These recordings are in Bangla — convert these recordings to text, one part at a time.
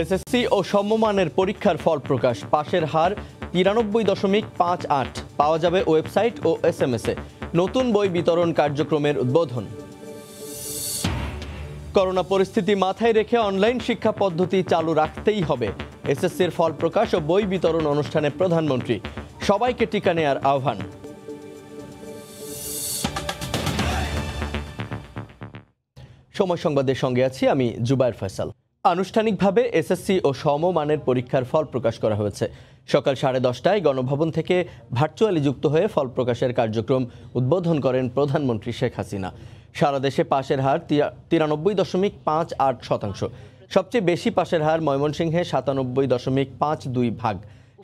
এসএসসি ও সমমানের পরীক্ষার ফল প্রকাশ। পাশের হার 93.58 পাওয়া যাবে ওয়েবসাইট ও এসএমএসে। নতুন বই বিতরণ কার্যক্রমের উদ্বোধন। করোনা পরিস্থিতি মাথায় রেখে অনলাইন শিক্ষা পদ্ধতি চালু রাখতেই হবে। এসএসসির ফল প্রকাশ ও বই বিতরণ অনুষ্ঠানে প্রধানমন্ত্রী সবাইকে টিকা নেয়ার আহ্বান। সময় সংবাদের সঙ্গে আছি আমি জুবায়ের ফয়সাল। আনুষ্ঠানিকভাবে এসএসসি ও সমমানের পরীক্ষার ফল প্রকাশ করা হয়েছে। সকাল 10:30টায় গণভবন থেকে ভার্চুয়ালি যুক্ত হয়ে ফল প্রকাশের কার্যক্রম উদ্বোধন করেন প্রধানমন্ত্রী শেখ হাসিনা। সারা দেশে পাশের হার 93.58%। সবচেয়ে বেশি পাশের হার ময়মনসিংহে 97.52%।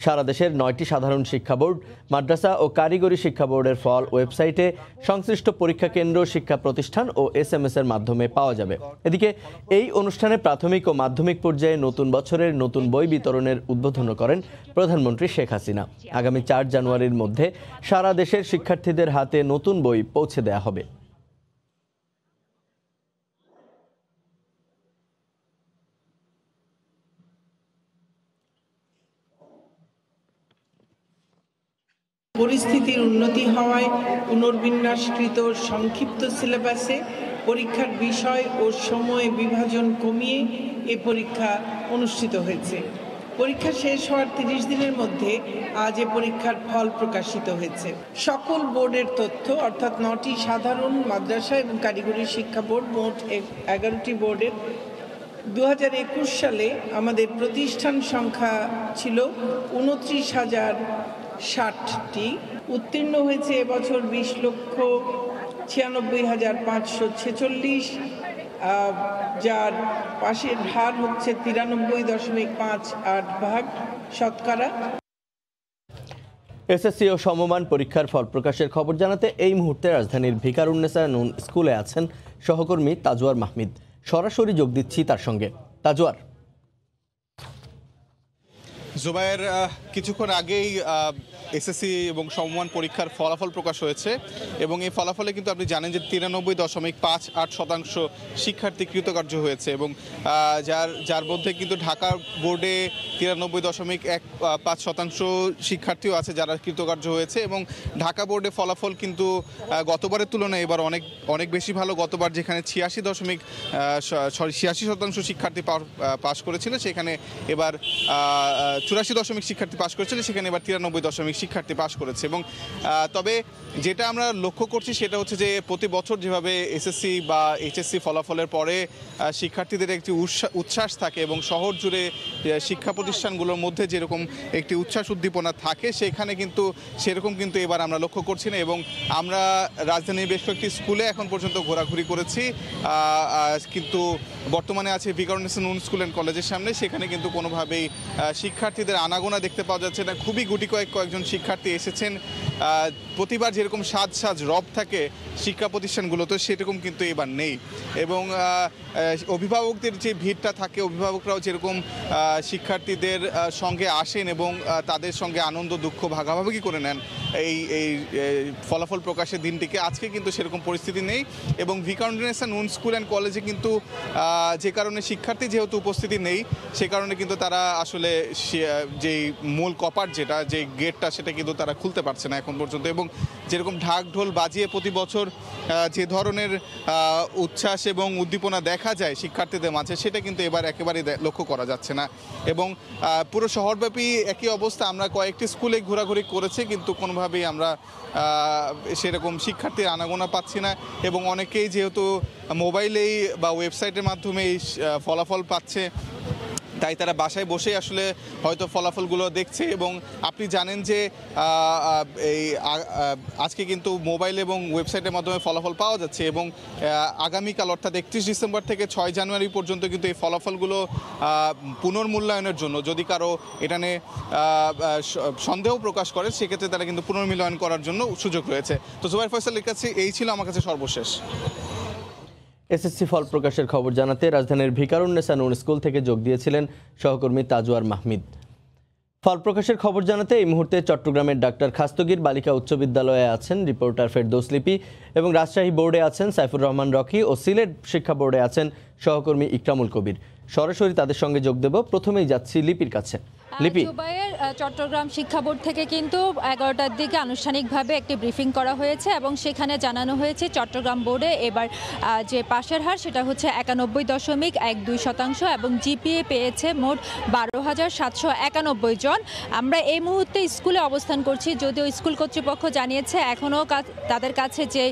সারা দেশের 9টি সাধারণ শিক্ষা বোর্ড, মাদ্রাসা ও কারিগরি শিক্ষা বোর্ডের ফল ওয়েবসাইটে, সংশ্লিষ্ট পরীক্ষা কেন্দ্র, শিক্ষা প্রতিষ্ঠান ও এসএমএস এর মাধ্যমে পাওয়া যাবে। এদিকে এই অনুষ্ঠানে প্রাথমিক ও মাধ্যমিক পর্যায়ে নতুন বছরের নতুন বই বিতরণের উদ্বোধন করেন প্রধানমন্ত্রী শেখ হাসিনা। আগামী 4 জানুয়ারির মধ্যে সারা দেশের শিক্ষার্থীদের হাতে নতুন বই পৌঁছে দেওয়া হবে। পরিস্থিতির উন্নতি হওয়ায় পুনর্বিন্যাসকৃত সংক্ষিপ্ত সিলেবাসে পরীক্ষার বিষয় ও সময় বিভাজন কমিয়ে এ পরীক্ষা অনুষ্ঠিত হয়েছে। পরীক্ষা শেষ হওয়ার 30 দিনের মধ্যে আজ এ পরীক্ষার ফল প্রকাশিত হয়েছে। সকল বোর্ডের তথ্য অর্থাৎ 9টি সাধারণ, মাদ্রাসা এবং কারিগরি শিক্ষা বোর্ড, মোট 11টি বোর্ডের 2021 সালে আমাদের প্রতিষ্ঠান সংখ্যা ছিল 29,060টি। উত্তীর্ণ হয়েছে এবছর 20,96,546, যার পাশের হার হচ্ছে 93.58% এসএসসি ও সমমান পরীক্ষার ফল প্রকাশের খবর জানাতে এই মুহূর্তে রাজধানীর ভিকারুন্নেসা নূন স্কুলে আছেন সহকর্মী তাজওয়ার মাহমিদ। সরাসরি যোগ দিচ্ছি তার সঙ্গে। তাজওয়ার। জুবায়ের, কিছুক্ষণ আগেই এসএসসি এবং সমমান পরীক্ষার ফলাফল প্রকাশ হয়েছে এবং এই ফলাফলে কিন্তু আপনি জানেন যে 93.58% শিক্ষার্থী কৃতকার্য হয়েছে এবং যার মধ্যে কিন্তু ঢাকা বোর্ডে 93.15% শিক্ষার্থীও আছে যারা কৃতকার্য হয়েছে এবং ঢাকা বোর্ডে ফলাফল কিন্তু গতবারের তুলনায় এবার অনেক বেশি ভালো। গতবার যেখানে 86% শিক্ষার্থী পাশ করেছিল, সেখানে এবার 84% শিক্ষার্থী পাশ করেছিল, সেখানে এবার 93% শিক্ষার্থী পাশ করেছে। এবং তবে যেটা আমরা লক্ষ্য করছি সেটা হচ্ছে যে প্রতি বছর যেভাবে এসএসসি বা এইচএসসি ফলাফলের পরে শিক্ষার্থীদের একটি উচ্ছ্বাস থাকে এবং শহর জুড়ে শিক্ষা প্রতিষ্ঠানগুলোর মধ্যে যেরকম একটি উচ্ছ্বাস উদ্দীপনা থাকে, সেখানে কিন্তু সেরকম কিন্তু এবার আমরা লক্ষ্য করছি না। এবং আমরা রাজধানীর বেশ কয়েকটি স্কুলে এখন পর্যন্ত ঘোরাঘুরি করেছি, কিন্তু বর্তমানে আছে ভিকারুন্নেসা নূন স্কুল অ্যান্ড কলেজের সামনে। সেখানে কিন্তু কোনোভাবেই শিক্ষার্থীদের আনাগোনা দেখতে পাওয়া যাচ্ছে না। খুবই কয়েকজন শিক্ষার্থী এসেছেন। প্রতিবার যেরকম সাজ রব থাকে শিক্ষা প্রতিষ্ঠানগুলোতে, সেরকম কিন্তু এবার নেই। এবং অভিভাবকদের যে ভিড়টা থাকে, অভিভাবকরাও যেরকম শিক্ষার্থীদের সঙ্গে আসেন এবং তাদের সঙ্গে আনন্দ দুঃখ ভাগাভাগি করে নেন এই ফলাফল প্রকাশের দিনটিকে, আজকে কিন্তু সেরকম পরিস্থিতি নেই। এবং ভিকারুন্নেসা নূন স্কুল অ্যান্ড কলেজে কিন্তু যে কারণে শিক্ষার্থী যেহেতু উপস্থিতি নেই, সে কারণে কিন্তু তারা আসলে যেই মূল কপাট যে গেটটা, সেটা কিন্তু তারা খুলতে পারছে না এখন পর্যন্ত। এবং যেরকম ঢাক ঢোল বাজিয়ে প্রতি বছর যে ধরনের উচ্ছ্বাস এবং উদ্দীপনা দেখা যায় শিক্ষার্থীদের মাঝে, সেটা কিন্তু এবার একেবারেই লক্ষ্য করা যাচ্ছে না। এবং পুরো শহরব্যাপী একই অবস্থা। আমরা কয়েকটি স্কুলে ঘোরাঘুরি করেছি, কিন্তু কোনোভাবেই আমরা সেরকম শিক্ষার্থীর আনাগোনা পাচ্ছি না। এবং অনেকেই যেহেতু মোবাইলেই বা ওয়েবসাইটের মাধ্যমে ফলাফল পাচ্ছে, তাই তারা বাসায় বসেই আসলে হয়তো ফলাফলগুলো দেখছে। এবং আপনি জানেন যে আজকে কিন্তু মোবাইল এবং ওয়েবসাইটের মাধ্যমে ফলাফল পাওয়া যাচ্ছে এবং আগামীকাল অর্থাৎ 31 ডিসেম্বর থেকে 6 জানুয়ারি পর্যন্ত কিন্তু এই ফলাফলগুলো পুনর্মূল্যায়নের জন্য, যদি কারো এটা নিয়ে সন্দেহ প্রকাশ করে, সেক্ষেত্রে তারা কিন্তু পুনর্মূল্যায়ন করার জন্য সুযোগ রয়েছে। তো জুবায়ের ফয়সালের কাছে এই ছিল আমার কাছে সর্বশেষ। এসএসসি ফল প্রকাশের খবর জানাতে রাজধানীর ভিকারুন্নেসা নূন স্কুল থেকে যোগ দিয়েছিলেন সহকর্মী তাজওয়ার মাহমিদ। ফল প্রকাশের খবর জানাতে এই মুহূর্তে চট্টগ্রামের ডাক্তার খাস্তগীর বালিকা উচ্চ বিদ্যালয়ে আছেন রিপোর্টার ফেরদৌস লিপি এবং রাজশাহী বোর্ডে আছেন সাইফুর রহমান রকি ও সিলেট শিক্ষা বোর্ডে আছেন সহকর্মী ইকরামুল কবির। সরাসরি তাদের সঙ্গে যোগ দেব। প্রথমেই যাচ্ছি লিপির কাছে। লিপি, জুবাইয়ের চট্টগ্রাম শিক্ষা বোর্ড থেকে কিন্তু 11টার দিকে আনুষ্ঠানিকভাবে একটি ব্রিফিং করা হয়েছে এবং সেখানে জানানো হয়েছে চট্টগ্রাম বোর্ডে এবার যে পাশের হার সেটা হচ্ছে 91.12% এবং জিপিএ পেয়েছে মোট 12,791 জন। আমরা এই মুহূর্তে স্কুলে অবস্থান করছি, যদিও স্কুল কর্তৃপক্ষ জানিয়েছে এখনও তাদের কাছে যে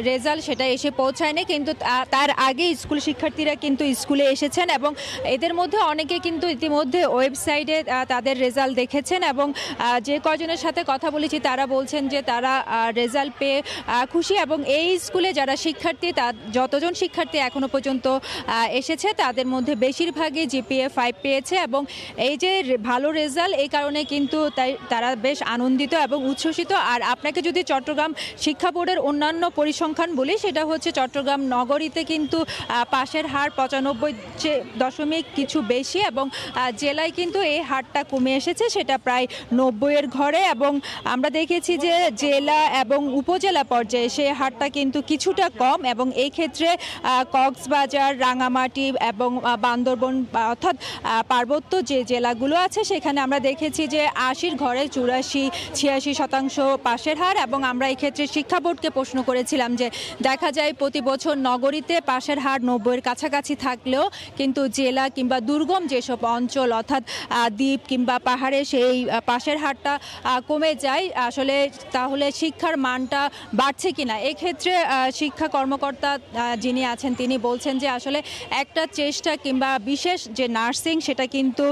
রেজাল্ট সেটা এসে পৌঁছায়নি, কিন্তু তার আগে স্কুল শিক্ষার্থীরা কিন্তু স্কুলে এসেছেন এবং এদের মধ্যে অনেকে কিন্তু ইতিমধ্যে ওয়েবসাইটে তাদের রেজাল্ট দেখেছেন এবং যে কয়জনের সাথে কথা বলেছি তারা বলছেন যে তারা রেজাল্ট পেয়ে খুশি এবং এই স্কুলে যারা শিক্ষার্থী যতজন শিক্ষার্থী এখনো পর্যন্ত এসেছে তাদের মধ্যে বেশিরভাগই জিপিএ 5 পেয়েছে এবং এই যে ভালো রেজাল্ট এই কারণে কিন্তু তারা বেশ আনন্দিত এবং উচ্ছ্বসিত। আর আপনাকে যদি চট্টগ্রাম শিক্ষা বোর্ডের অন্যান্য পরিসংখ্যান বলি, সেটা হচ্ছে চট্টগ্রাম নগরীতে কিন্তু পাশের হার 95 কিছু বেশি এবং জেলায় কিন্তু এই হারটা কমে এসেছে, সেটা প্রায় 90-এর ঘরে এবং আমরা দেখেছি যে জেলা এবং উপজেলা পর্যায়ে সেই হারটা কিন্তু কিছুটা কম এবং এই ক্ষেত্রে কক্সবাজার, রাঙামাটি এবং বান্দরবন অর্থাৎ পার্বত্য যে জেলাগুলো আছে সেখানে আমরা দেখেছি যে 80-র ঘরে 84-86% পাশের হার এবং আমরা এই ক্ষেত্রে শিক্ষা বোর্ডকে প্রশ্ন করেছিলাম যে দেখা যায় প্রতি বছর নগরীতে পাশের হার 90-এর কাছাকাছি থাকলেও কিন্তু জেলা কিংবা দুর্গম যেসব অঞ্চল অর্থাৎ দ্বীপ কিংবা পাহাড়ে সেই পাশের হারটা কমে যায়, আসলে তাহলে শিক্ষার মানটা বাড়ছে কিনা। এক্ষেত্রে শিক্ষা কর্মকর্তা যিনি আছেন তিনি বলছেন যে আসলে একটা চেষ্টা কিংবা বিশেষ যে নার্সিং সেটা কিন্তু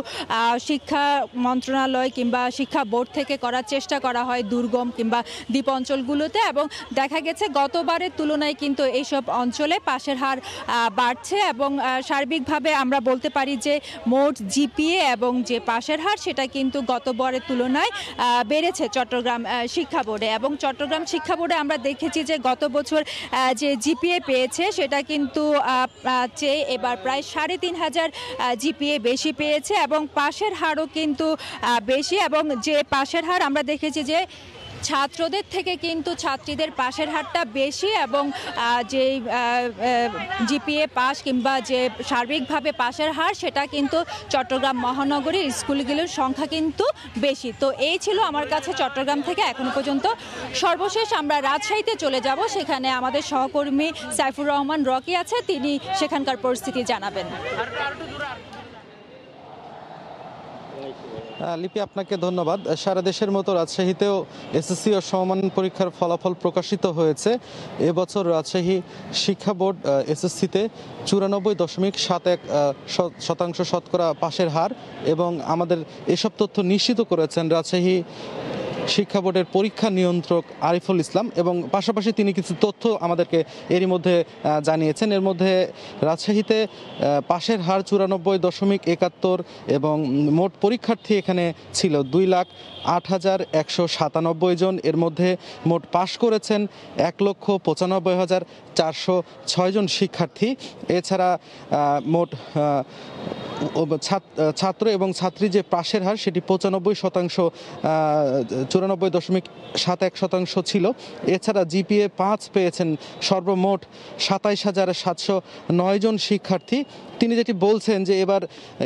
শিক্ষা মন্ত্রণালয় কিংবা শিক্ষা বোর্ড থেকে করার চেষ্টা করা হয় দুর্গম কিংবা দ্বীপ অঞ্চলগুলোতে এবং দেখা গেছে গতবারের তুলনায় কিন্তু এইসব অঞ্চলে পাশের হার বাড়ছে এবং সার্বিকভাবে আমরা বলতে পারি যে মোট জিপিএ এবং যে পাশের হার সেটা কিন্তু গতবারের তুলনায় বেড়েছে চট্টগ্রাম শিক্ষা বোর্ডে এবং চট্টগ্রাম শিক্ষা বোর্ডে আমরা দেখেছি যে গত বছর যে জিপিএ পেয়েছে সেটা কিন্তু চেয়ে এবার প্রায় 3,500 জিপিএ বেশি পেয়েছে এবং পাশের হারও কিন্তু বেশি এবং যে পাশের হার আমরা দেখেছি যে ছাত্রদের থেকে কিন্তু ছাত্রীদের পাশের হারটা বেশি এবং যে জিপিএ পাস কিংবা যে সার্বিকভাবে পাশের হার সেটা কিন্তু চট্টগ্রাম মহানগরীর স্কুলগুলোর সংখ্যা কিন্তু বেশি। তো এই ছিল আমার কাছে চট্টগ্রাম থেকে এখনো পর্যন্ত। সর্বশেষ আমরা রাজশাহীতে চলে যাব, সেখানে আমাদের সহকর্মী সাইফুর রহমান রকি আছে, তিনি সেখানকার পরিস্থিতি জানাবেন। লিপি, আপনাকে ধন্যবাদ। সারা দেশের মতো রাজশাহীতেও এসএসসি ও সমমান পরীক্ষার ফলাফল প্রকাশিত হয়েছে। এবছর রাজশাহী শিক্ষা বোর্ড এসএসসিতে 94.71% শতকরা পাশের হার এবং আমাদের এসব তথ্য নিশ্চিত করেছেন রাজশাহী শিক্ষা বোর্ডের পরীক্ষা নিয়ন্ত্রক আরিফুল ইসলাম এবং পাশাপাশি তিনি কিছু তথ্য আমাদেরকে এরই মধ্যে জানিয়েছেন। এর মধ্যে রাজশাহীতে পাশের হার 94.71 এবং মোট পরীক্ষার্থী এখানে ছিল 2,08,197 জন। এর মধ্যে মোট পাশ করেছেন 1,95,406 জন শিক্ষার্থী। এছাড়া মোট ছাত্র এবং ছাত্রী যে পাশের হার সেটি 95%, 94.71% ছিল। এছাড়া জিপিএ 5 পেয়েছেন সর্বমোট 27,709 জন শিক্ষার্থী। তিনি যেটি বলছেন যে এবার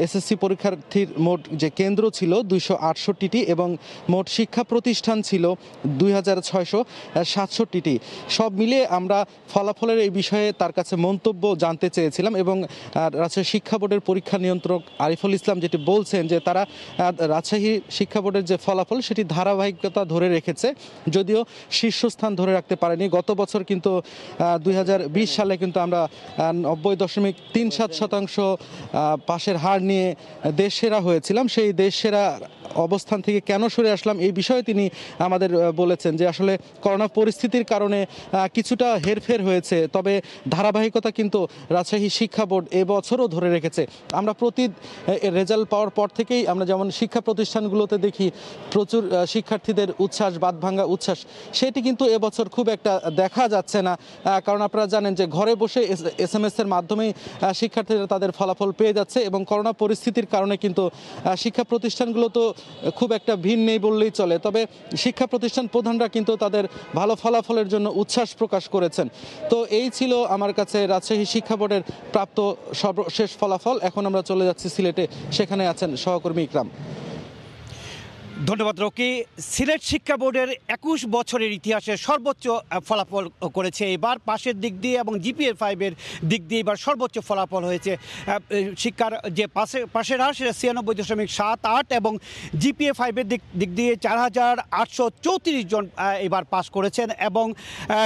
এসএসসি পরীক্ষার্থীর মোট যে কেন্দ্র ছিল 268টি এবং মোট শিক্ষা প্রতিষ্ঠান ছিল 2,667টি। সব মিলিয়ে আমরা ফলাফলের এই বিষয়ে তার কাছে মন্তব্য জানতে চেয়েছিলাম এবং রাজশাহী শিক্ষা বোর্ডের পরীক্ষা নিয়ন্ত্রক আরিফুল ইসলাম যেটি বলছেন যে তারা রাজশাহী শিক্ষা বোর্ডের যে ফলাফল সেটি ধারাবাহিকতা ধরে রেখেছে, যদিও শীর্ষস্থান ধরে রাখতে পারেনি। গত বছর কিন্তু 2020 সালে কিন্তু আমরা 90.37% পাশের হার নিয়ে দেশ সেরা হয়েছিলাম। সেই দেশ সেরা অবস্থান থেকে কেন সরে আসলাম এই বিষয়ে তিনি আমাদের বলেছেন যে আসলে করোনা পরিস্থিতির কারণে কিছুটা হেরফের হয়েছে, তবে ধারাবাহিকতা কিন্তু রাজশাহী শিক্ষা বোর্ড এবছরও ধরে রেখেছে। আমরা প্রতি রেজাল্ট পাওয়ার পর থেকেই আমরা যেমন শিক্ষা প্রতিষ্ঠানগুলোতে দেখি প্রচুর শিক্ষার্থী শিক্ষার্থীদের উচ্ছ্বাস, বাঁধভাঙ্গা উচ্ছ্বাস, সেটি কিন্তু এবছর খুব একটা দেখা যাচ্ছে না। কারণ আপনারা জানেন যে ঘরে বসে SMS এর মাধ্যমেই শিক্ষার্থীরা তাদের ফলাফল পেয়ে যাচ্ছে এবং করোনা পরিস্থিতির কারণে কিন্তু শিক্ষা প্রতিষ্ঠানগুলো তো খুব একটা ভিড় নেই বললেই চলে। তবে শিক্ষা প্রতিষ্ঠান প্রধানরা কিন্তু তাদের ভালো ফলাফলের জন্য উচ্ছ্বাস প্রকাশ করেছেন। তো এই ছিল আমার কাছে রাজশাহী শিক্ষা বোর্ডের প্রাপ্ত সর্বশেষ ফলাফল। এখন আমরা চলে যাচ্ছি সিলেটে, সেখানে আছেন সহকর্মী ইকরাম। ধন্যবাদ রকি। সিলেট শিক্ষা বোর্ডের 21 বছরের ইতিহাসে সর্বোচ্চ ফলাফল করেছে এবার পাশের দিক দিয়ে এবং GPA 5-এর দিক দিয়ে এবার সর্বোচ্চ ফলাফল হয়েছে। শিক্ষার যে পাশের হার সেটা 96.78 এবং GPA 5-এর দিক দিয়ে 4834 জন এবার পাস করেছেন এবং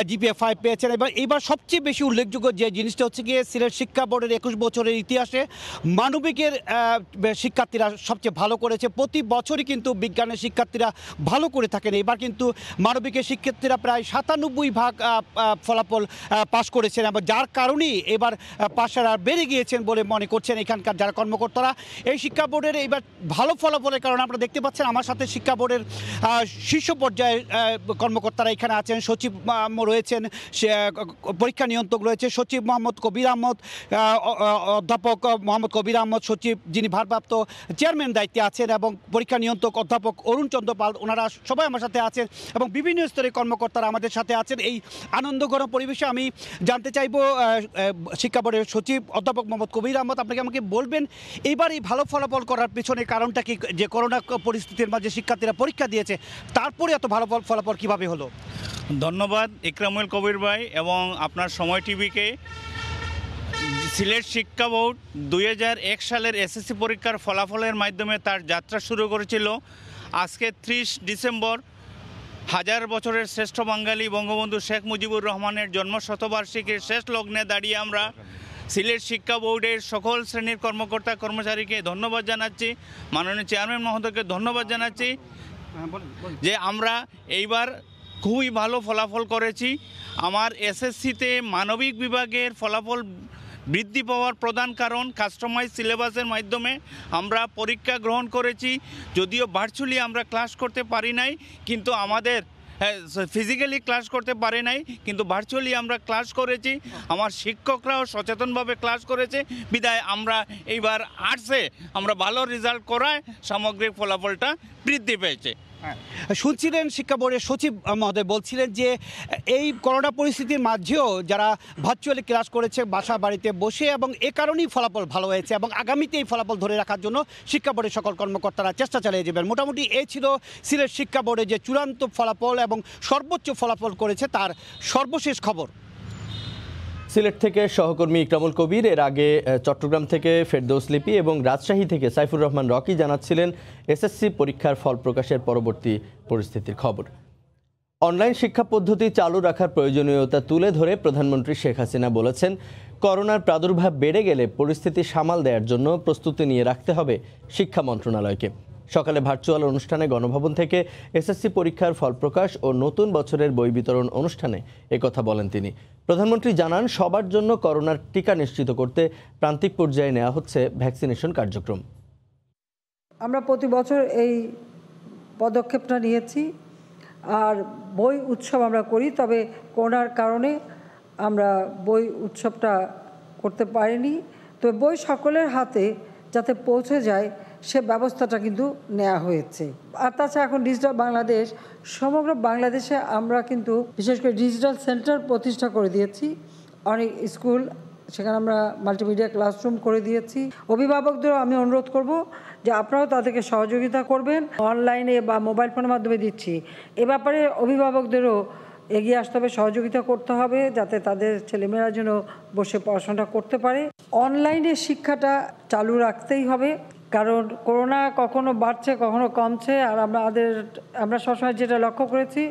GPA 5 পেয়েছেন। এবার সবচেয়ে বেশি উল্লেখযোগ্য যে জিনিসটা হচ্ছে গিয়ে সিলেট শিক্ষা বোর্ডের 21 বছরের ইতিহাসে মানবিকের শিক্ষার্থীরা সবচেয়ে ভালো করেছে। প্রতি বছরই কিন্তু বিজ্ঞানের শিক্ষার্থীরা ভালো করে থাকেন। এবার কিন্তু মানবিকের শিক্ষার্থীরা প্রায় 97% ফলাফল পাস করেছেন এবং যার কারণেই এবার পাশের হার বেড়ে গিয়েছেন বলে মনে করছেন এখানকার যারা কর্মকর্তারা। এই শিক্ষা বোর্ডের এবার ভালো ফলাফলের কারণে আপনারা দেখতে পাচ্ছেন আমার সাথে শিক্ষা বোর্ডের শীর্ষ পর্যায়ের কর্মকর্তারা এখানে আছেন। সচিব রয়েছেন, পরীক্ষা নিয়ন্ত্রক রয়েছে সচিব মোহাম্মদ কবির আহমদ, অধ্যাপক মোহাম্মদ কবির আহমদ সচিব যিনি ভারপ্রাপ্ত চেয়ারম্যান দায়িত্বে আছেন এবং পরীক্ষা নিয়ন্ত্রক অধ্যাপক অরুণ চন্দ্র পাল, ওনারা সবাই আমার সাথে আছেন এবং বিভিন্ন স্তরের কর্মকর্তারা আমাদের সাথে আছেন। এই আনন্দঘন পরিবেশে আমি জানতে চাইব শিক্ষা বোর্ডের সচিব অধ্যাপক মোহাম্মদ কবির আহমদ, আপনাকে আমাকে বলবেন এবার এই ভালো ফলাফল করার পেছনে কারণটা কি? যে করোনা পরিস্থিতির মাঝে শিক্ষার্থীরা পরীক্ষা দিয়েছে, তারপরে এত ভালো ফলাফল কিভাবে হলো? ধন্যবাদ ইকরামুল কবির ভাই এবং আপনার সময় টিভিকে। সিলেট শিক্ষা বোর্ড 2001 সালের SSC পরীক্ষার ফলাফলের মাধ্যমে তার যাত্রা শুরু করেছিল। আজকে 30 ডিসেম্বর হাজার বছরের শ্রেষ্ঠ বাঙালি বঙ্গবন্ধু শেখ মুজিবুর রহমানের জন্মশতবার্ষিকীর শেষ লগ্নে দাঁড়িয়ে আমরা সিলেট শিক্ষা বোর্ডের সকল শ্রেণীর কর্মকর্তা কর্মচারীকে ধন্যবাদ জানাচ্ছি, মাননীয় চেয়ারম্যান মহোদয়কে ধন্যবাদ জানাচ্ছি যে আমরা এইবার খুবই ভালো ফলাফল করেছি। আমার SSCতে মানবিক বিভাগের ফলাফল বৃদ্ধি পাওয়ার প্রধান কারণ কাস্টমাইজ সিলেবাসের মাধ্যমে আমরা পরীক্ষা গ্রহণ করেছি। যদিও ভার্চুয়ালি আমরা ক্লাস করতে পারি নাই, কিন্তু আমাদের ফিজিক্যালি ক্লাস করতে পারে নাই, কিন্তু ভার্চুয়ালি আমরা ক্লাস করেছি। আমার শিক্ষকরাও সচেতনভাবে ক্লাস করেছে, বিদায় আমরা এইবার আর্টসে আমরা ভালো রেজাল্ট করায় সামগ্রিক ফলাফলটা বৃদ্ধি পেয়েছে। শুনছিলেন শিক্ষা বোর্ডের সচিব মহোদয় বলছিলেন যে এই করোনা পরিস্থিতির মাঝেও যারা ভার্চুয়ালি ক্লাস করেছে বাসা বাড়িতে বসে এবং এ কারণেই ফলাফল ভালো হয়েছে এবং আগামীতে এই ফলাফল ধরে রাখার জন্য শিক্ষা বোর্ডের সকল কর্মকর্তারা চেষ্টা চালিয়ে যাবেন। মোটামুটি এই ছিল সিলেট শিক্ষা বোর্ডে যে চূড়ান্ত ফলাফল এবং সর্বোচ্চ ফলাফল করেছে তার সর্বশেষ খবর। সিলেট থেকে সহকর্মী ইকরামুল কবির। এর আগে চট্টগ্রাম থেকে ফেরদৌস লিপি এবং রাজশাহী থেকে সাইফুর রহমান রকি জানাচ্ছিলেন SSC পরীক্ষার ফল প্রকাশের পরবর্তী পরিস্থিতির খবর। অনলাইন শিক্ষা পদ্ধতি চালু রাখার প্রয়োজনীয়তা তুলে ধরে প্রধানমন্ত্রী শেখ হাসিনা বলেছেন, করোনার প্রাদুর্ভাব বেড়ে গেলে পরিস্থিতি সামাল দেওয়ার জন্য প্রস্তুতি নিয়ে রাখতে হবে শিক্ষা মন্ত্রণালয়কে। সকালে ভার্চুয়াল অনুষ্ঠানে গণভবন থেকে SSC পরীক্ষার ফল প্রকাশ ও নতুন বছরের বই বিতরণ অনুষ্ঠানে একথা বলেন তিনি। প্রধানমন্ত্রী জানান, সবার জন্য করোনার টিকা নিশ্চিত করতে প্রান্তিক পর্যায়ে নেওয়া হচ্ছে ভ্যাকসিনেশন কার্যক্রম। আমরা প্রতি বছর এই পদক্ষেপটা নিয়েছি আর বই উৎসব আমরা করি, তবে করোনার কারণে আমরা বই উৎসবটা করতে পারিনি। তবে বই সকলের হাতে যাতে পৌঁছে যায় সে ব্যবস্থাটা কিন্তু নেওয়া হয়েছে। আর তাছাড়া এখন ডিজিটাল বাংলাদেশ, সমগ্র বাংলাদেশে আমরা কিন্তু বিশেষ করে ডিজিটাল সেন্টার প্রতিষ্ঠা করে দিয়েছি। অনেক স্কুল সেখানে আমরা মাল্টিমিডিয়া ক্লাসরুম করে দিয়েছি। অভিভাবকদেরও আমি অনুরোধ করব যে আপনারাও তাদেরকে সহযোগিতা করবেন। অনলাইনে বা মোবাইল ফোনের মাধ্যমে দিচ্ছি, এ ব্যাপারে অভিভাবকদেরও এগিয়ে আসতে হবে, সহযোগিতা করতে হবে যাতে তাদের ছেলেমেয়েরা যেন বসে পড়াশোনা করতে পারে। অনলাইনে শিক্ষাটা চালু রাখতেই হবে, কারণ করোনা কখনো বাড়ছে কখনো কমছে। আর আমরা সবসময় যেটা লক্ষ্য করেছি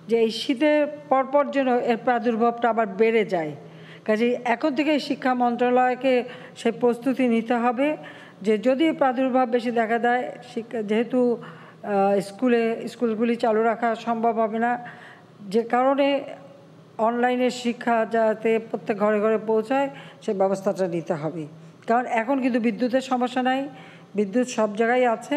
যে এই শীতের পরপর যেন এর প্রাদুর্ভাবটা আবার বেড়ে যায়। কাজেই এখন থেকে শিক্ষা মন্ত্রণালয়কে সেই প্রস্তুতি নিতে হবে যে যদি প্রাদুর্ভাব বেশি দেখা দেয়, যেহেতু স্কুলগুলি চালু রাখা সম্ভব হবে না, যে কারণে অনলাইনে শিক্ষা যাতে প্রত্যেক ঘরে ঘরে পৌঁছায় সে ব্যবস্থাটা নিতে হবে। কারণ এখন কিন্তু বিদ্যুতের সমস্যা নাই, বিদ্যুৎ সব জায়গায় আছে।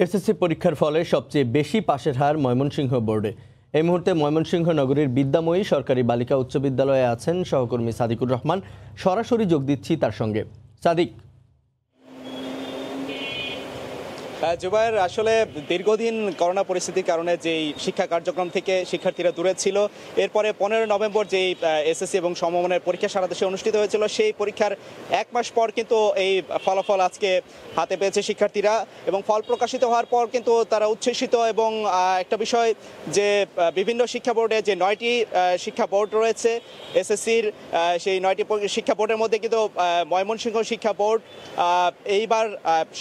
এসএসসি পরীক্ষার ফলে সবচেয়ে বেশি পাশের হার ময়মনসিংহ বোর্ডে। এই মুহূর্তে ময়মনসিংহ নগরীর বিদ্যাময়ী সরকারি বালিকা উচ্চ বিদ্যালয়ে আছেন সহকর্মী সাদিকুর রহমান। সরাসরি যোগ দিচ্ছি তার সঙ্গে। সাদিক, জুবায়ের, আসলে দীর্ঘদিন করোনা পরিস্থিতির কারণে যেই শিক্ষা কার্যক্রম থেকে শিক্ষার্থীরা দূরে ছিল, এরপরে 15 নভেম্বর যেই এসএসসি এবং সমমানের পরীক্ষা সারা দেশে অনুষ্ঠিত হয়েছিল, সেই পরীক্ষার 1 মাস পর কিন্তু এই ফলাফল আজকে হাতে পেয়েছে শিক্ষার্থীরা। এবং ফল প্রকাশিত হওয়ার পর কিন্তু তারা উচ্ছ্বসিত। এবং একটা বিষয় যে বিভিন্ন শিক্ষা বোর্ডে যে 9টি শিক্ষা বোর্ড রয়েছে এসএসসির, সেই 9টি শিক্ষা বোর্ডের মধ্যে কিন্তু ময়মনসিংহ শিক্ষা বোর্ড এইবার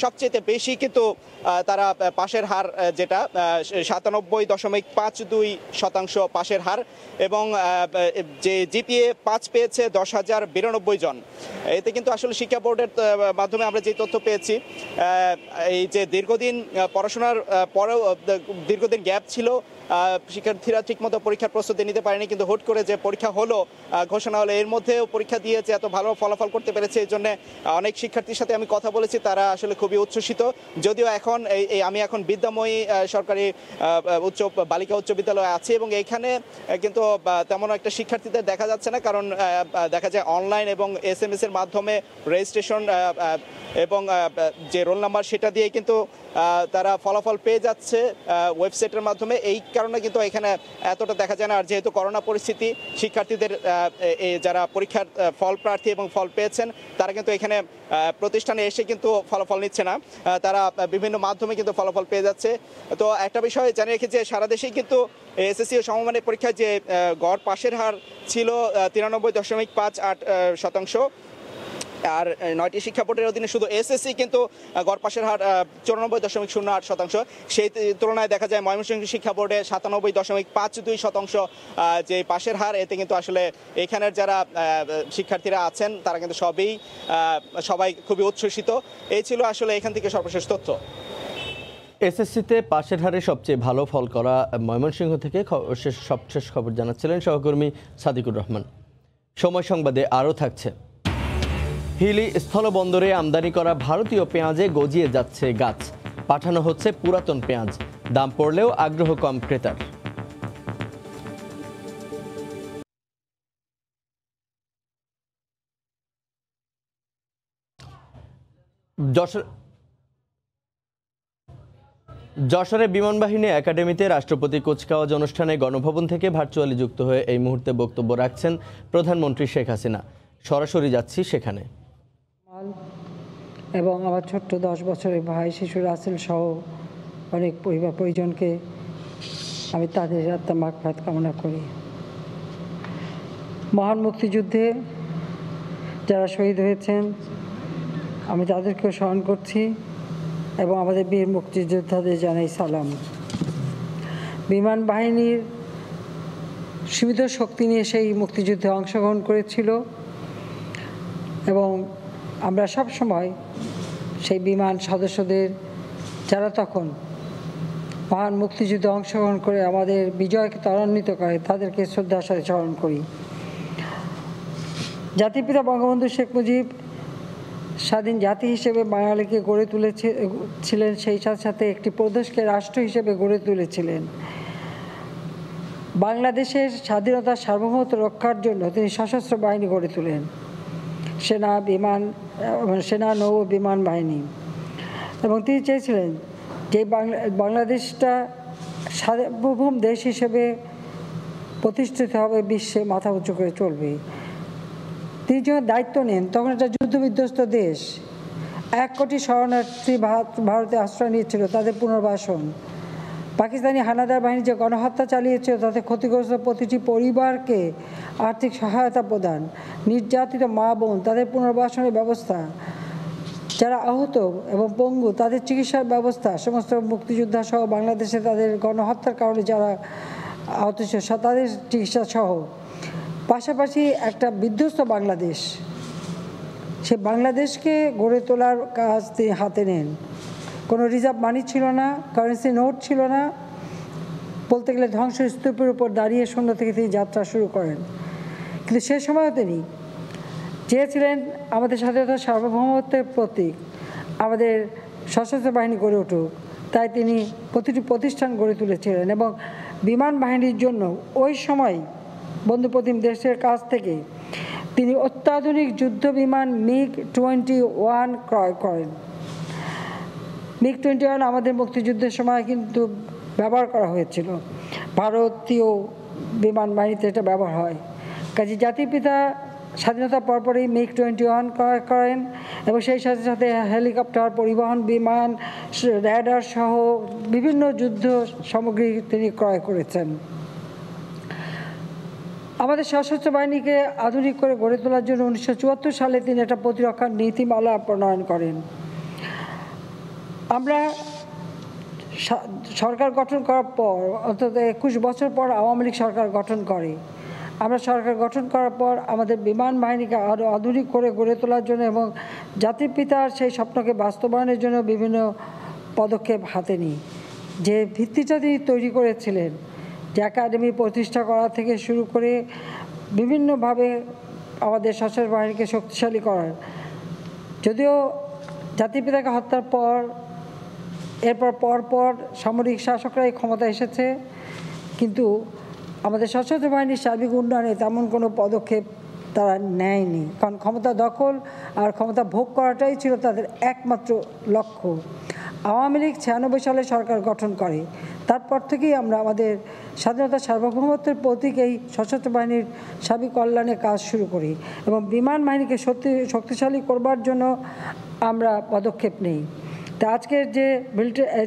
সবচেয়ে বেশি কিন্তু তারা পাশের হার, যেটা 97.52% পাশের হার, এবং যে জিপিএ 5 পেয়েছে 10,092 জন। এতে কিন্তু আসলে শিক্ষা বোর্ডের মাধ্যমে আমরা যে তথ্য পেয়েছি, এই যে দীর্ঘদিন পড়াশোনার পরেও দীর্ঘদিন গ্যাপ ছিল, শিক্ষার্থীরা ঠিকমতো পরীক্ষার প্রস্তুতি নিতে পারেনি, কিন্তু হুট করে যে পরীক্ষা হলো, ঘোষণা হলো, এর মধ্যেও পরীক্ষা দিয়েছে, এত ভালো ফলাফল করতে পেরেছে। এই জন্য অনেক শিক্ষার্থীর সাথে আমি কথা বলেছি, তারা আসলে খুবই উচ্ছ্বসিত। যদিও এখন আমি এখন বিদ্যাময়ী সরকারি বালিকা উচ্চ বিদ্যালয়ে আছি, এবং এইখানে কিন্তু তেমন একটা শিক্ষার্থীদের দেখা যাচ্ছে না, কারণ দেখা যায় অনলাইন এবং SMS এর মাধ্যমে রেজিস্ট্রেশন এবং যে রোল নাম্বার সেটা দিয়ে কিন্তু তারা ফলাফল পেয়ে যাচ্ছে ওয়েবসাইটের মাধ্যমে। এই কারণে কিন্তু এখানে এতটা দেখা যায় না। আর যেহেতু করোনা পরিস্থিতি, শিক্ষার্থীদের যারা পরীক্ষার ফল প্রার্থী এবং ফল পেয়েছেন, তারা কিন্তু এখানে প্রতিষ্ঠানে এসে কিন্তু ফলাফল নিচ্ছে না, তারা বিভিন্ন মাধ্যমে কিন্তু ফলাফল পেয়ে যাচ্ছে। তো একটা বিষয় জানিয়ে রেখে যে সারা দেশেই কিন্তু এসএসসি ও সমমানের পরীক্ষায় যে গড় পাশের হার ছিল 93.58%, আর 9টি শিক্ষা বোর্ডের অধীনে শুধু এসএসসি কিন্তু গড় পাশের হার 94.08%। সেই তুলনায় দেখা যায় ময়মনসিংহ শিক্ষা বোর্ডে 97.52% যে পাশের হার। এতে কিন্তু আসলে এখানের যারা শিক্ষার্থীরা আছেন, তারা কিন্তু সবাই খুবই উচ্ছ্বসিত। এই ছিল আসলে এখান থেকে সর্বশেষ তথ্য। এসএসসিতে পাশের হারে সবচেয়ে ভালো ফল করা ময়মনসিংহ থেকে সবশেষ খবর জানাচ্ছিলেন সহকর্মী সাদিকুর রহমান। সময় সংবাদে আরও থাকছে। হিলি স্থলবন্দরে আমদানি করা ভারতীয় পেঁয়াজে গজিয়ে যাচ্ছে গাছ। পাঠানো হচ্ছে পুরাতন পেঁয়াজ। দাম পড়লেও আগ্রহ কম ক্রেতার। যশোরে বিমানবাহিনী একাডেমিতে রাষ্ট্রপতি কুচকাওয়াজ অনুষ্ঠানে গণভবন থেকে ভার্চুয়ালি যুক্ত হয়ে এই মুহূর্তে বক্তব্য রাখছেন প্রধানমন্ত্রী শেখ হাসিনা। সরাসরি যাচ্ছি সেখানে। এবং আমার ছোট্ট 10 বছরের ভাই শিশু রাসেল সহ অনেক পরিজনকে আমি তাদের আত্মা মাগফিরাত কামনা করি। মহান মুক্তিযুদ্ধে যারা শহীদ হয়েছেন, আমি তাদেরকেও স্মরণ করছি এবং আমাদের বীর মুক্তিযোদ্ধাদের জানাই সালাম। বিমান বাহিনীর সীমিত শক্তি নিয়ে সেই মুক্তিযুদ্ধে অংশগ্রহণ করেছিল, এবং আমরা সব সময় সেই বিমান সদস্যদের, যারা তখন মহান মুক্তিযুদ্ধে অংশগ্রহণ করে আমাদের বিজয়কে ত্বরান্বিত করে, তাদেরকে শ্রদ্ধার সাথে স্মরণ করি। জাতিপিতা বঙ্গবন্ধু শেখ মুজিব স্বাধীন জাতি হিসেবে বাঙালিকে গড়ে তুলেছিলেন, সেই সাথে সাথে একটি প্রদেশকে রাষ্ট্র হিসেবে গড়ে তুলেছিলেন। বাংলাদেশের স্বাধীনতা সার্বভৌমত্ব রক্ষার জন্য তিনি সশস্ত্র বাহিনী গড়ে তোলেন, সেনা নৌ বিমান বাহিনী। এবং তিনি চেয়েছিলেন যে বাংলাদেশটা সার্বভৌম দেশ হিসেবে প্রতিষ্ঠিত হবে, বিশ্বে মাথা উঁচু করে চলবে। তিনি যখন দায়িত্ব নেন, তখন একটা যুদ্ধবিধ্বস্ত দেশ, 1 কোটি শরণার্থী ভারতে আশ্রয় নিয়েছিল, তাদের পুনর্বাসন। পাকিস্তানি হানাদার বাহিনী যে গণহত্যা চালিয়েছিল, তাতে ক্ষতিগ্রস্ত প্রতিটি পরিবারকে আর্থিক সহায়তা প্রদান, নির্যাতিত মা বোন তাদের পুনর্বাসনের ব্যবস্থা, যারা আহত এবং পঙ্গু তাদের চিকিৎসার ব্যবস্থা, সমস্ত মুক্তিযোদ্ধা সহ বাংলাদেশে তাদের গণহত্যার কারণে যারা আহত ছিল তাদের চিকিৎসা সহ, পাশাপাশি একটা বিধ্বস্ত বাংলাদেশ, সে বাংলাদেশকে গড়ে তোলার কাজ তিনি হাতে নেন। কোনো রিজার্ভ মানি ছিল না, কারেন্সি নোট ছিল না, বলতে গেলে ধ্বংসস্তূপের উপর দাঁড়িয়ে শূন্য থেকে তিনি যাত্রা শুরু করেন। কিন্তু সে সময়ও তিনি চেয়েছিলেন আমাদের স্বাধীনতার সার্বভৌমত্বের প্রতীক আমাদের সশস্ত্র বাহিনী গড়ে উঠুক, তাই তিনি প্রতিটি প্রতিষ্ঠান গড়ে তুলেছিলেন এবং বিমান বাহিনীর জন্য ওই সময় বন্ধুপ্রতিম দেশের কাছ থেকে তিনি অত্যাধুনিক যুদ্ধ বিমান MiG-21 ক্রয় করেন। MiG-21 আমাদের মুক্তিযুদ্ধের সময় কিন্তু ব্যবহার করা হয়েছিল, ভারতীয় বিমান বাহিনীতে এটা ব্যবহার হয়। কাজে জাতির পিতা স্বাধীনতার পরপরই MiG-21 ক্রয় করেন এবং সেই সাথে সাথে হেলিকপ্টার, পরিবহন বিমান, র্যাডার সহ বিভিন্ন যুদ্ধ সামগ্রী তিনি ক্রয় করেছেন। আমাদের সশস্ত্র বাহিনীকে আধুনিক করে গড়ে তোলার জন্য 1974 সালে তিনি একটা প্রতিরক্ষার নীতিমালা প্রণয়ন করেন। আমরা সরকার গঠন করার পর অন্তত 21 বছর পর আওয়ামী লীগ সরকার গঠন করে। আমরা সরকার গঠন করার পর আমাদের বিমান বাহিনীকে আরও আধুনিক করে গড়ে তোলার জন্য এবং জাতির পিতার সেই স্বপ্নকে বাস্তবায়নের জন্য বিভিন্ন পদক্ষেপ হাতে নিই। যে ভিত্তিটা তিনি তৈরি করেছিলেন, যে একাডেমি প্রতিষ্ঠা করা থেকে শুরু করে বিভিন্নভাবে আমাদের সশস্ত্র বাহিনীকে শক্তিশালী করার, যদিও জাতির পিতাকে হত্যার পর এরপর পরপর সামরিক শাসকরাই ক্ষমতা এসেছে, কিন্তু আমাদের সশস্ত্র বাহিনীর সার্বিক উন্নয়নে তেমন কোনো পদক্ষেপ তারা নেয়নি, কারণ ক্ষমতা দখল আর ক্ষমতা ভোগ করাটাই ছিল তাদের একমাত্র লক্ষ্য। আওয়ামী লীগ 96 সালে সরকার গঠন করে, তারপর থেকেই আমরা আমাদের স্বাধীনতা সার্বভৌমত্বের প্রতীক এই সশস্ত্র বাহিনীর সার্বিক কল্যাণে কাজ শুরু করি এবং বিমান বাহিনীকে শক্তিশালী করবার জন্য আমরা পদক্ষেপ নেই। তা আজকের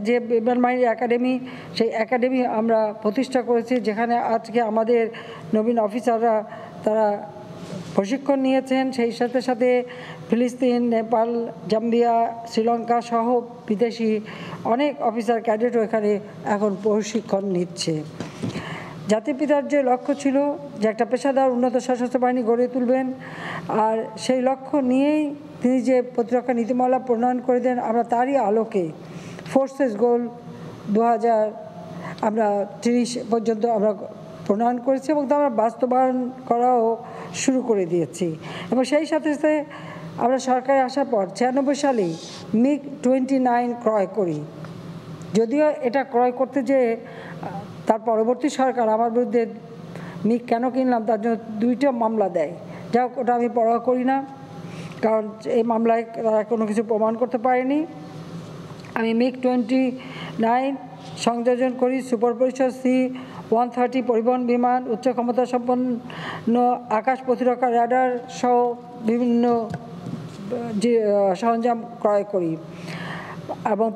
যে বিমান বাহিনী একাডেমি, সেই একাডেমি আমরা প্রতিষ্ঠা করেছি, যেখানে আজকে আমাদের নবীন অফিসাররা তারা প্রশিক্ষণ নিয়েছেন। সেই সাথে সাথে ফিলিস্তিন, নেপাল, জাম্বিয়া, শ্রীলঙ্কা সহ বিদেশি অনেক অফিসার ক্যাডেটও এখানে এখন প্রশিক্ষণ নিচ্ছে। জাতির পিতার যে লক্ষ্য ছিল যে একটা পেশাদার উন্নত সশস্ত্র বাহিনী গড়ে তুলবেন, আর সেই লক্ষ্য নিয়েই তিনি যে প্রতিরক্ষা নীতিমালা প্রণয়ন করে দেন, আমরা তারই আলোকে ফোর্সেস গোল 2000 আমরা 30 পর্যন্ত আমরা প্রণয়ন করেছি এবং তা আমরা বাস্তবায়ন করাও শুরু করে দিয়েছি। এবং সেই সাথে সাথে আমরা সরকারে আসার পর 96 সালে MiG-29 ক্রয় করি। যদিও এটা ক্রয় করতে যে তার পরবর্তী সরকার আমার বিরুদ্ধে MiG কেন কিনলাম তার জন্য 2টা মামলা দেয়। যাই হোক, ওটা আমি পরোয়া করি না, কারণ এই মামলায় তারা কোনো কিছু প্রমাণ করতে পারেনি। আমি MiG-29 সংযোজন করি সুপার পরিসর C-130 পরিবহন বিমান, উচ্চ ক্ষমতা সম্পন্ন আকাশ প্রতিরক্ষা র্যাডার সহ বিভিন্ন যে সরঞ্জাম ক্রয় করি এবং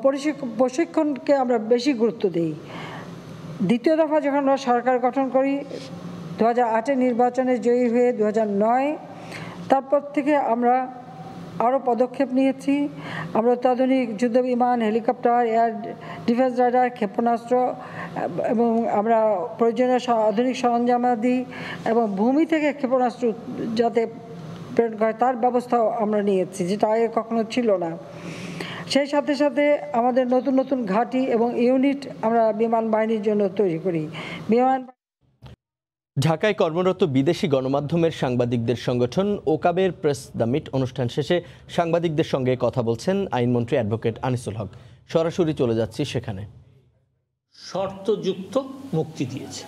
প্রশিক্ষণকে আমরা বেশি গুরুত্ব দিই। দ্বিতীয় দফা যখন আমরা সরকার গঠন করি 2008 নির্বাচনে জয়ী হয়ে 2009, তারপর থেকে আমরা আরও পদক্ষেপ নিয়েছি। আমরা অত্যাধুনিক যুদ্ধ বিমান, হেলিকপ্টার, এয়ার ডিফেন্স রাডার, ক্ষেপণাস্ত্র এবং আমরা প্রয়োজনীয় আধুনিক সরঞ্জামাদি এবং ভূমি থেকে ক্ষেপণাস্ত্র যাতে প্রেরণ করে তার ব্যবস্থাও আমরা নিয়েছি, যেটা আগে কখনো ছিল না। সেই সাথে সাথে আমাদের নতুন নতুন ঘাঁটি এবং ইউনিট আমরা বিমান বাহিনীর জন্য তৈরি করি। ঢাকায় কর্মরত বিদেশি গণমাধ্যমের সাংবাদিকদের সংগঠন ওকাবের প্রেস দ্য মিট অনুষ্ঠান শেষে সাংবাদিকদের সঙ্গে কথা বলছেন আইনমন্ত্রী অ্যাডভোকেট আনিসুল হক। সরাসরি চলে যাচ্ছি সেখানে। শর্তযুক্ত মুক্তি দিয়েছে।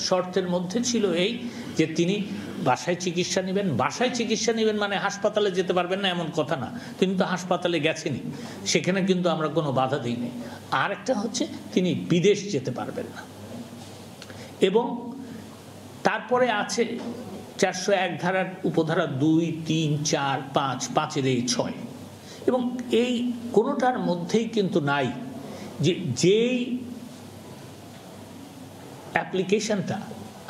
শর্তের মধ্যে ছিল এই যে তিনি বাসায় চিকিৎসা নেবেন। বাসায় চিকিৎসা নেবেন মানে হাসপাতালে যেতে পারবেন না এমন কথা না, তিনি তো হাসপাতালে গেছেনই, সেখানে কিন্তু আমরা কোনো বাধা দিইনি। আর একটা হচ্ছে তিনি বিদেশ যেতে পারবেন না। এবং তারপরে আছে 401 ধারার উপধারা 2, 3, 4, 5, 5-এর এই 6 এবং এই কোনোটার মধ্যেই কিন্তু নাই যে যেই অ্যাপ্লিকেশনটা,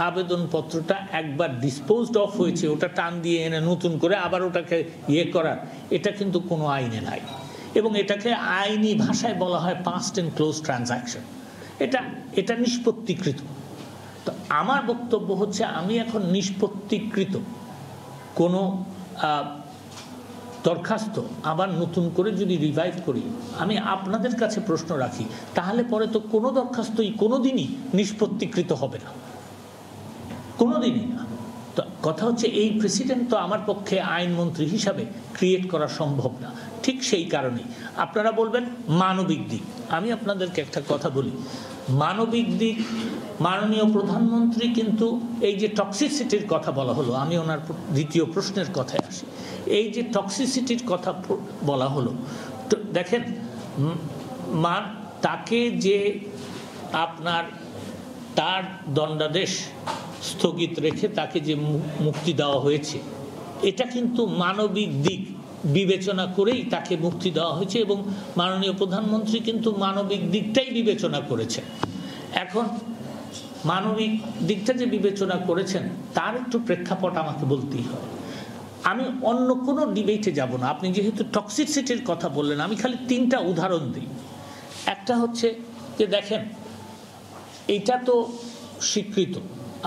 আবেদনপত্রটা একবার ডিসপোজড অফ হয়েছে ওটা টান দিয়ে এনে নতুন করে আবার ওটাকে করার, এটা কিন্তু কোনো আইনে নাই। এবং এটাকে আইনি ভাষায় বলা হয় পাস্ট এন্ড ক্লোজ ট্রানজাকশন। এটা নিষ্পত্তিকৃত। তো আমার বক্তব্য হচ্ছে আমি এখন নিষ্পত্তিকৃত কোনো দরখাস্ত আবার নতুন করে যদি রিভাইভ করি, আমি আপনাদের কাছে প্রশ্ন রাখি, তাহলে পরে তো কোনো দরখাস্তই কোনোদিনই নিষ্পত্তিকৃত হবে না, কোনোদিনই না। তো কথা হচ্ছে এই প্রেসিডেন্ট তো আমার পক্ষে আইনমন্ত্রী হিসাবে ক্রিয়েট করা সম্ভব না। ঠিক সেই কারণেই। আপনারা বলবেন মানবিক দিক, আমি আপনাদেরকে একটা কথা বলি, মানবিক দিক মাননীয় প্রধানমন্ত্রী কিন্তু এই যে টক্সিসিটির কথা বলা হলো, আমি ওনার দ্বিতীয় প্রশ্নের কথায় আসি, এই যে টক্সিসিটির কথা বলা হলো, তো দেখেন তাকে যে আপনার তার দণ্ডাদেশ স্থগিত রেখে তাকে যে মুক্তি দেওয়া হয়েছে, এটা কিন্তু মানবিক দিক বিবেচনা করেই তাকে মুক্তি দেওয়া হয়েছে এবং মাননীয় প্রধানমন্ত্রী কিন্তু মানবিক দিকটাই বিবেচনা করেছেন। এখন মানবিক দিকটা যে বিবেচনা করেছেন তার একটু প্রেক্ষাপট আমাকে বলতেই হয়। আমি অন্য কোনো ডিবেটে যাব না, আপনি যেহেতু টক্সিসিটির কথা বললেন, আমি খালি 3টা উদাহরণ দিই। একটা হচ্ছে যে দেখেন, এইটা তো স্বীকৃত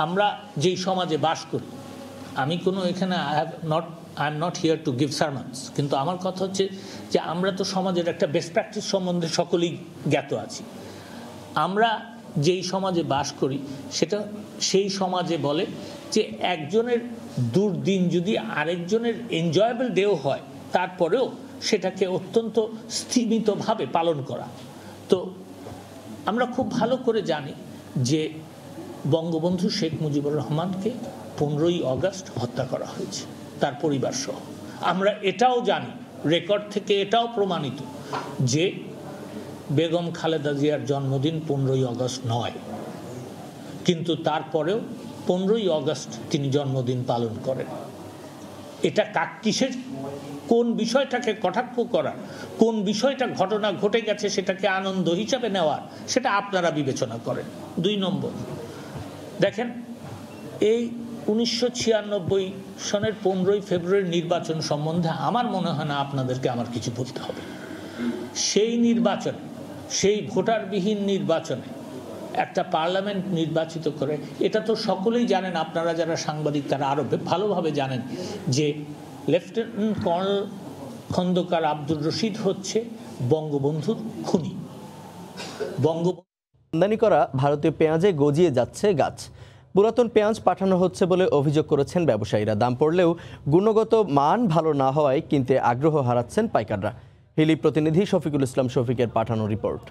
আমরা যেই সমাজে বাস করি, আমি কোনো এখানে I am not here to give sermons, কিন্তু আমার কথা হচ্ছে যে আমরা তো সমাজের একটা বেস্ট প্র্যাকটিস সম্বন্ধে সকলেই জ্ঞাত আছি। আমরা যেই সমাজে বাস করি সেটা সেই সমাজে বলে যে একজনের দুর্দিন যদি আরেকজনের এনজয়েবল ডেও হয়, তারপরেও সেটাকে অত্যন্ত স্থিমিতভাবে পালন করা। তো আমরা খুব ভালো করে জানি যে বঙ্গবন্ধু শেখ মুজিবুর রহমানকে 15ই আগস্ট হত্যা করা হয়েছে তার পরিবার সহ। আমরা এটাও জানি, রেকর্ড থেকে এটাও প্রমাণিত যে বেগম খালেদা জিয়ার জন্মদিন 15ই আগস্ট নয়, কিন্তু তারপরেও 15ই আগস্ট তিনি জন্মদিন পালন করেন। এটা কিসের, কোন বিষয়টাকে কটাক্ষ করা, কোন বিষয়টা ঘটনা ঘটে গেছে সেটাকে আনন্দ হিসাবে নেওয়ার, সেটা আপনারা বিবেচনা করেন। 2 নম্বর, দেখেন এই 1996 সনের 15ই ফেব্রুয়ারি নির্বাচন সম্বন্ধে আমার মনে হয় না আপনাদেরকে আমার কিছু বলতে হবে। সেই নির্বাচনে, সেই ভোটারবিহীন নির্বাচনে একটা পার্লামেন্ট নির্বাচিত করে, এটা তো সকলেই জানেন, আপনারা যারা সাংবাদিক তারা আরো ভালোভাবে জানেন যে লেফটেন্যান্ট কর্নেল খন্দকার আব্দুর রশিদ হচ্ছে বঙ্গবন্ধুর খুনি। আমদানি করা ভারতীয় পেঁয়াজে গজিয়ে যাচ্ছে গাছ। পুরাতন পেঁয়াজ পাঠানো হচ্ছে বলে অভিযোগ করেছেন ব্যবসায়ীরা। দাম পড়লেও গুণগত মান ভালো না হওয়ায় কিনতে আগ্রহ হারাচ্ছেন পাইকাররা। হিলি প্রতিনিধি শফিকুল ইসলাম শফিকের পাঠানো রিপোর্ট।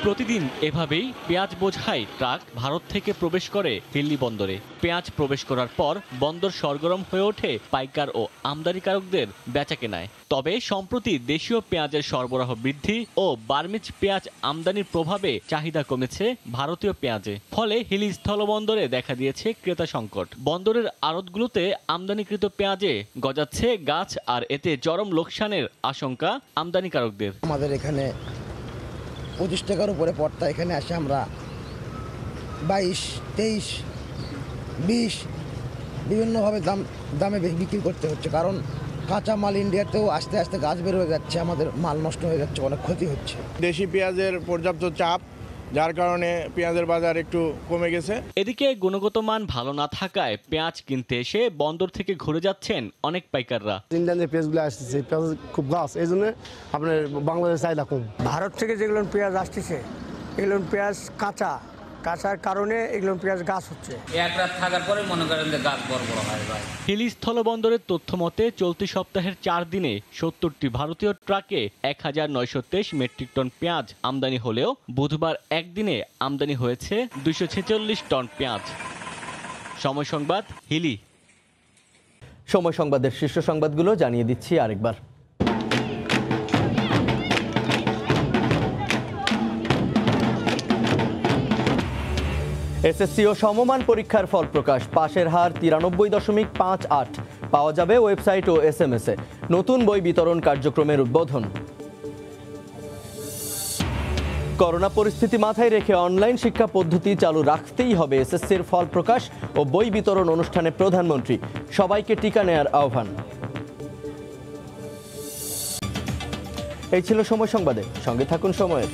প্রতিদিন এভাবেই পেঁয়াজ বোঝাই ট্রাক ভারত থেকে প্রবেশ করে হিল্লি বন্দরে। পেঁয়াজ প্রবেশ করার পর বন্দর সরগরম হয়ে ওঠে পাইকার ও আমদানিকারকদের বেচাকেনায়। তবে সম্প্রতি দেশীয় পেঁয়াজের সরবরাহ বৃদ্ধি ও বার্মিজ পেঁয়াজ আমদানির প্রভাবে চাহিদা কমেছে ভারতীয় পেঁয়াজে। ফলে হিলি স্থলবন্দরে দেখা দিয়েছে ক্রেতা সংকট। বন্দরের আড়তগুলোতে আমদানিকৃত পেঁয়াজে গজাচ্ছে গাছ, আর এতে চরম লোকসানের আশঙ্কা আমদানিকারকদের। আমাদের এখানে 25 টাকার উপরে পড়তা, এখানে আসে আমরা 22, 23, 20 বিভিন্নভাবে দামে বিক্রি করতে হচ্ছে, কারণ কাঁচা মাল ইন্ডিয়াতেও আস্তে আস্তে গাছ বের হয়ে যাচ্ছে, আমাদের মাল নষ্ট হয়ে যাচ্ছে, অনেক ক্ষতি হচ্ছে। দেশি পেঁয়াজের পর্যাপ্ত চাপ, যার কারণে পেঁয়াজের বাজার একটু কমে গেছে। এদিকে গুণগত মান ভালো না থাকায় পেঁয়াজ কিনতে এসে বন্দর থেকে ঘুরে যাচ্ছেন অনেক পাইকাররা। ইন্ডিয়ান যে পেঁয়াজগুলো আসতেছে, পেঁয়াজ খুব গাছ, এই জন্য আপনার বাংলাদেশের চাহিদা কম। ভারত থেকে যেগুলো পেঁয়াজ আসতেছে এগুলো পেঁয়াজ কাঁচার কারণে এগুলো পেঁয়াজ গাছ হচ্ছে। এক রাত থাকার পরে মনে করেন যে গাছ বড় বড় হয়। হিলি স্থলবন্দরের তথ্য মতে চলতি সপ্তাহের 4 দিনে 70টি ভারতীয় ট্রাকে 1923 মেট্রিক টন পেঁয়াজ আমদানি হলেও বুধবার একদিনে আমদানি হয়েছে 246 টন পেঁয়াজ। সময় সংবাদ, হিলি। সময় সংবাদের শীর্ষ সংবাদগুলো জানিয়ে দিচ্ছি আরেকবার। এসএসসি ও সমমান পরীক্ষার ফল প্রকাশ। পাশের হার 93.58 পাওয়া যাবে ওয়েবসাইট ও SMS-এ। নতুন বই বিতরণ কার্যক্রমের উদ্বোধন। করোনা পরিস্থিতি মাথায় রেখে অনলাইন শিক্ষা পদ্ধতি চালু রাখতেই হবে এসএসসির ফল প্রকাশ ও বই বিতরণ অনুষ্ঠানে প্রধানমন্ত্রী। সবাইকে টিকা নেয়ার আহ্বান। এই ছিল সময় সংবাদে, সঙ্গে থাকুন সময়ের।